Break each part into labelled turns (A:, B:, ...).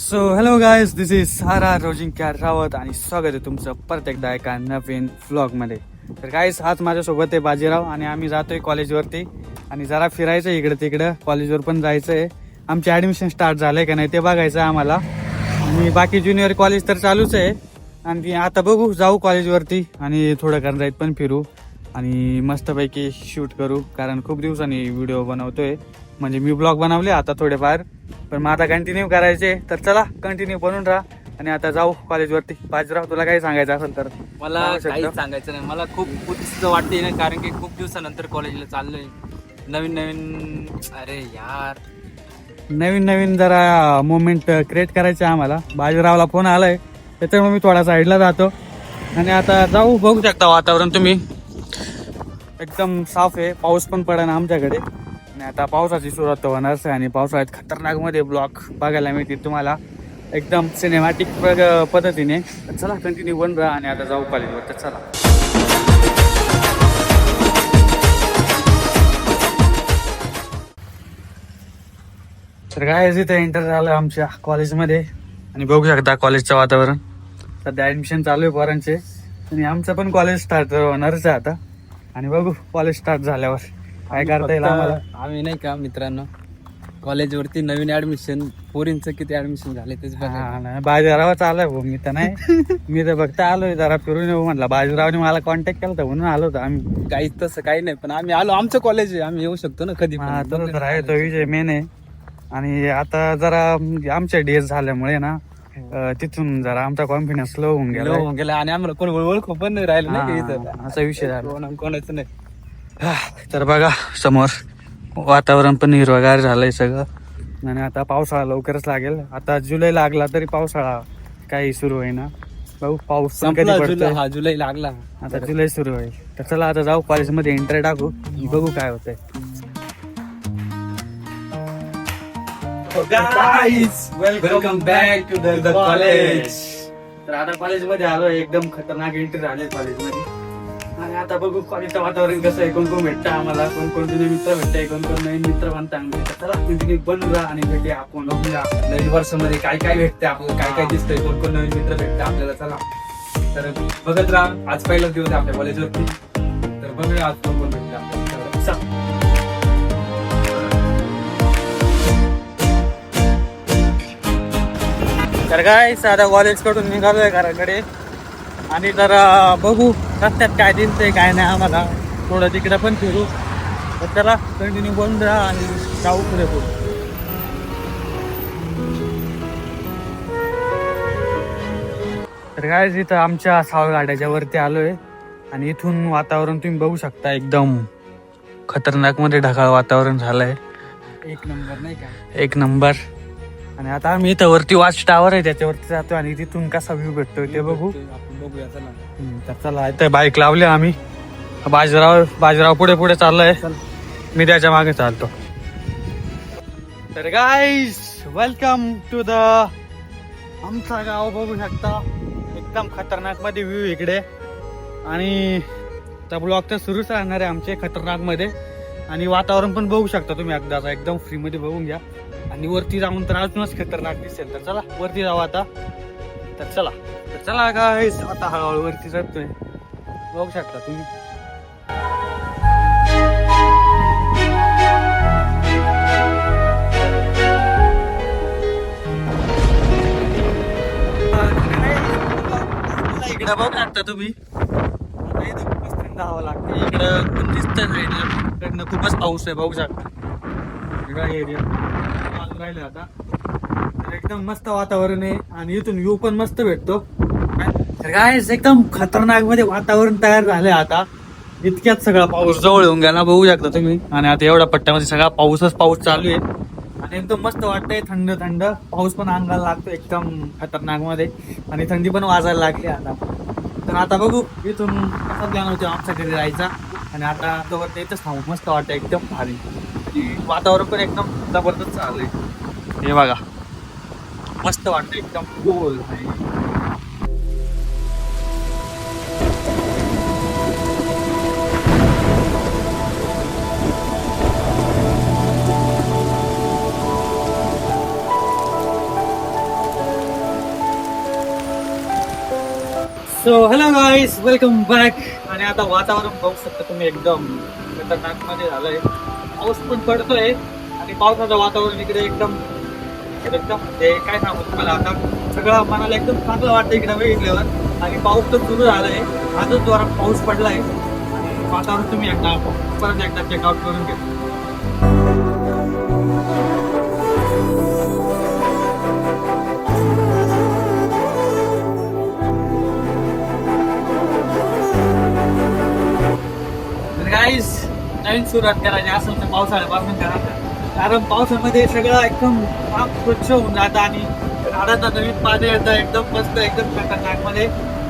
A: So hello guys, this is Sara रोजिंक्यार रावत आणि स्वागत आहे तुमचं परत एकदा एका नवीन व्लॉगमध्ये. तर गायज, आज माझ्यासोबत आहे बाजीराव आणि आम्ही जातोय कॉलेजवरती आणि जरा फिरायचं इकडं तिकडं. कॉलेजवर पण जायचं आहे. आमचे ॲडमिशन स्टार्ट झालं आहे का नाही ते बघायचं आहे आम्हाला. आणि बाकी ज्युनियर कॉलेज तर चालूच आहे. आणि आता बघू, जाऊ कॉलेजवरती आणि थोडं करंजाईत पण फिरू आणि मस्तपैकी शूट करू, कारण खूप दिवसांनी व्हिडिओ बनवतोय. म्हणजे मी ब्लॉग बनवले आता थोडेफार, पण मग आता कंटिन्यू करायचे. तर चला कंटिन्यू बनून राहा आणि आता जाऊ कॉलेजवरती. बाजीराव, तुला काही सांगायचं असेल तर
B: मला काहीच सांगायचं नाही. मला खूप उत्सुक वाटते ना, कारण की खूप दिवसानंतर कॉलेजला चाललोय. नवीन नवीन, अरे यार,
A: नवीन नवीन जरा मोमेंट क्रिएट करायचे आम्हाला. बाजीरावला फोन आलाय, त्याच्यामुळे मी थोडा साईडला जातो आणि आता जाऊ. बघू शकता वातावरण तुम्ही, एकदम साफ आहे. पाऊस पण पडा ना आमच्याकडे आणि आता पावसाची सुरुवात होणारच आहे आणि पावसाळ्यात खतरनाक मध्ये ब्लॉग बघायला मिळतील तुम्हाला एकदम सिनेमॅटिक पद्धतीने. तर चला कंटिन्यू बन राहा आणि आता जाऊ कॉलेजवर. तर चला. तर काय इथे एंटर झालं आमच्या कॉलेजमध्ये आणि बघू शकता कॉलेजचं वातावरण. सध्या ऍडमिशन चालू आहे पोरांचे आणि आमचं पण कॉलेज स्टार्ट होणारच आहे आता. आणि बघू कॉलेज स्टार्ट झाल्यावर काय करता येईल आम्हाला.
B: आम्ही नाही का मित्रांनो, कॉलेजवरती नवीन ऍडमिशन, पोरींचं किती ऍडमिशन झाले तेच बघा.
A: बाजीरावच आलाय भाऊ, मी तर नाही. मी तर फक्त आलोय जरा फिरून येऊ म्हटलं. बाजीरावने मला कॉन्टॅक्ट केला होता म्हणून आलो होतो आम्ही.
B: काही तसं काही नाही, पण आम्ही आलो, आमचं कॉलेज आहे, आम्ही येऊ शकतो ना कधी
A: हा, तर आहे तो विषय मेन आहे. आणि आता जरा आमच्या डेज झाल्यामुळे ना तिथून जरा आमचा कॉन्फिडन्स लो होऊन गेला
B: आणि आम्हाला कोण ओळख पण नाही राहिलं नाही का इथं.
A: असा विषय झाला.
B: कोणाचं नाही.
A: तर बघा समोर वातावरण पण हिरवगार झालंय सगळं. आणि आता पावसाळा लवकरच लागेल. आता जुलै लागला तरी पावसाळा काही सुरू होईना. बघू पाऊस पण कधी पडतोय.
B: हा, जुलै लागला,
A: आता जुलै सुरू होईल. तर चला आता जाऊ कॉलेजमध्ये एंट्री टाकू, बघू काय होतंय.
B: Welcome back to the college.
A: तर आता कॉलेजमध्ये आलो, एकदम खतरनाक एंट्री झाली कॉलेजमध्ये. आणि आता बघू कॉलेजचं वातावरण कसं आहे, कोण कोण भेटतं आम्हाला, कोण कोण जुने मित्र भेटताय, कोण कोण नवीन मित्र बनता. चला कंटिन्यू बनून राहा आणि भेटे आपण
B: नवीन वर्षामध्ये काय काय भेटते आपल्याला, काय काय दिसतंय, कोण कोण नवीन मित्र भेटते आपल्याला. चला तर बघत राहा. आज पहिलाच दिवस आहे आपल्या कॉलेजवरती, तर बघूया आज कोण कोण भेटते आपल्याला. चला.
A: तर काय साधा कॉलेज कडून निघालोय घराकडे आणि जरा बघू रस्त्यात काय दिसतंय काय नाही आम्हाला. थोडं तिकडे पण फिरू. तर चला कंटिन्यू बंद राहा आणि जाऊ पुढे पुढे. तर काय इथं आमच्या सावळगाड्याच्या वरती आलोय आणि इथून वातावरण तुम्ही बघू शकता, एकदम खतरनाक मध्ये ढगाळ वातावरण झालंय.
B: एक नंबर नाही का,
A: एक नंबर. आणि आता आम्ही इथं वरती वॉच टावर आहे त्याच्यावरती जातो आणि तिथून कसा व्ह्यू भेटतोय ते बघू.
B: आपण बघूया. चला.
A: तर चला इथं बाईक लावली आम्ही. बाजीराव पुढे पुढे चाललाय, मी त्याच्या मागे चालतो. तर गाईज, वेलकम टू द आमचा गाव. बघू शकता एकदम खतरनाक मध्ये व्ह्यू इकडे. आणि त्या ब्लॉग तर सुरूच राहणार आहे आमचे खतरनाक मध्ये. आणि वातावरण पण बघू शकता तुम्ही एकदा, एकदम फ्री मध्ये बघून घ्या. आणि वरती जाऊन तर अजूनच खतरनाक दिसेल. तर चला वरती जाऊ आता. तर चला काय आता हळूहळू वरती चढतोय, बघू शकता तुम्ही. इकडे बघू शकता तुम्ही. इथं खूपच थंड हवा लागते. इकडं पण दिसतंय साईडला, इकडनं खूपच पाऊस आहे बघू शकता. एरिया राहिले आता. तर एकदम मस्त वातावरण आहे आणि इथून व्ह्यू पण मस्त भेटतो. तर काय एकदम खतरनाक मध्ये वातावरण तयार झालंय आता. इतक्यात सगळा पाऊस जवळ येऊन गेला बघू शकता तुम्ही. आणि आता एवढ्या पट्ट्यामध्ये सगळा पाऊस चालू आहे आणि एकदम मस्त वाटतंय. थंड थंड पाऊस पण अंगाला लागतो एकदम खतरनाक मध्ये आणि थंडी पण वाजायला लागली आता. तर आता बघू इथून कसा प्लॅन होतो आमच्या घरी जायचा. आणि आता तोवर इथंच थांबू. मस्त वाटतं एकदम भारी. वातावरण पण एकदम जबरदस्त चाललंय. हे बघा मस्त वाटतं एकदम गोल. सो हॅलो गाईस, वेलकम बॅक. आणि आता वातावरण पाहू शकता तुम्ही, एकदम खतरनाक मध्ये झालंय. पाऊस पण पडतोय आणि पावसाचं वातावरण इकडे एकदम एकदम म्हणजे काय सांगू तुम्हाला, आता सगळं मनाला एकदम चांगलं वाटतं इकडे बघितल्यावर. आणि पाऊस तर सुरू झालाय, आजच जोरात पाऊस पडलाय. आणि वातावरण तुम्ही एकदा परत एकदा चेकआउट करून घ्या. गाईस, नवीन सुरुवात करायची असेल तर पावसाळ्यापासून करा, कारण पावसामध्ये सगळं एकदम काम स्वच्छ होऊन जातं आणि झाडांना नवीन पाणी येतं एकदम मस्त, एकदम खतरनाक मध्ये.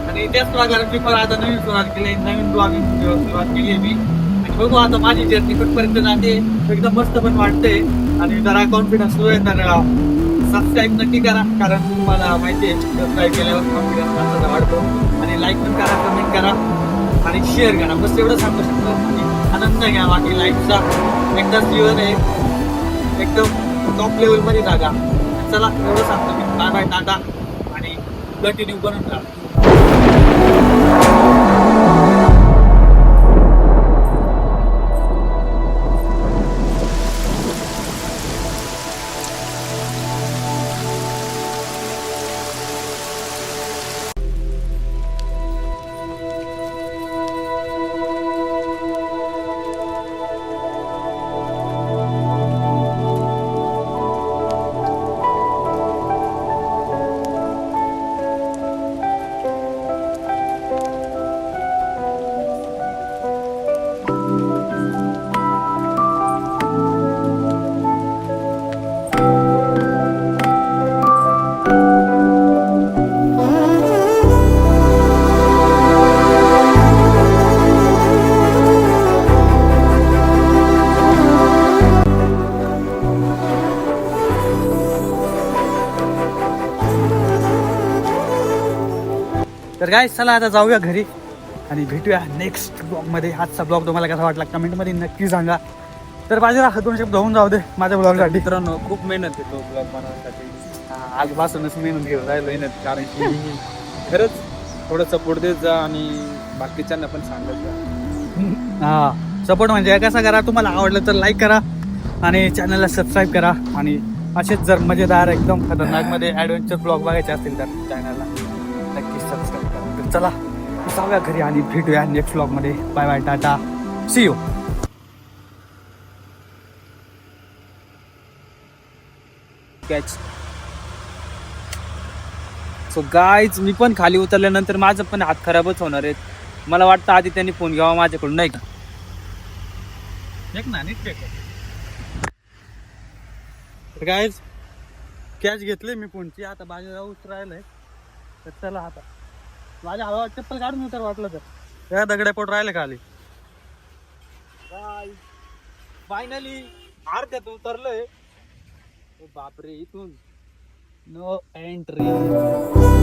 A: आणि त्याच प्रकारे मी पण आता नवीन सुरुवात केली, नवीन ब्लॉगिंग सुरुवात केली आहे मी. आणि बघू आता माझी जर्नी कुठपर्यंत जाते, एकदम मस्त पण वाटते. आणि जरा कॉन्फिडन्स लो आहे तर सबस्क्राईब नक्की करा, कारण तुम्हाला माहिती आहे सबस्क्राईब केल्यावर कॉन्फिडन्स माझा वाढतो. आणि लाईक पण करा, कमेंट करा आणि शेअर करा. बस एवढं सांगू शकतो. आणि आनंद घ्या बाकी लाईफचा. एकदाच जीवन आहे, एकदम टॉप लेवलमध्ये जागा. चला एवढं सांगतो मी. Bye bye, Tata. आणि कंटिन्यू करून राहा. तर काय, चला आता जाऊया घरी आणि भेटूया नेक्स्ट ब्लॉगमध्ये. आजचा ब्लॉग तुम्हाला कसा वाटला कमेंटमध्ये नक्की सांगा. तर बाजूला 2 शब्द होऊन जाऊ दे माझ्या ब्लॉगसाठी.
B: मित्रांनो, खूप मेहनत येतो ब्लॉग बनवण्यासाठी.
A: आजपासूनच मेहनत घेऊन राहिलो.
B: मेहनत, कारण की खरंच थोडं सपोर्ट देत जा आणि बाकीच्यांना पण सांगत जा.
A: हा, सपोर्ट म्हणजे कसा करा, तुम्हाला आवडलं तर लाईक करा आणि चॅनलला सबस्क्राईब करा. आणि असेच जर मजेदार एकदम खतरनाकमध्ये ॲडव्हेंचर ब्लॉग बघायचे असतील तर चॅनलला नक्की सबस्क्राईब करा. तर चला जाऊया घरी आणि भेटूया नेक्स्ट ब्लॉगमध्ये. Bye bye, tata, see you.
B: Catch. So guys, मी पण खाली उतरल्यानंतर माझं पण हात खराबच होणार आहेत. मला वाटतं आधी त्यांनी फोन घ्यावा माझ्याकडून, नाही का?
A: ना नीट काय कॅच घेतले मी फोनची. आता बाजू जाऊ राहिलंय. तर चला आता माझ्या हवा चप्पल काढून उतर वाटलं तर. त्या दगड्या पोट राहिले खाली.
B: फायनली अर्ध्यात उतरलोय. बापरे, इथून
A: नो एंट्री.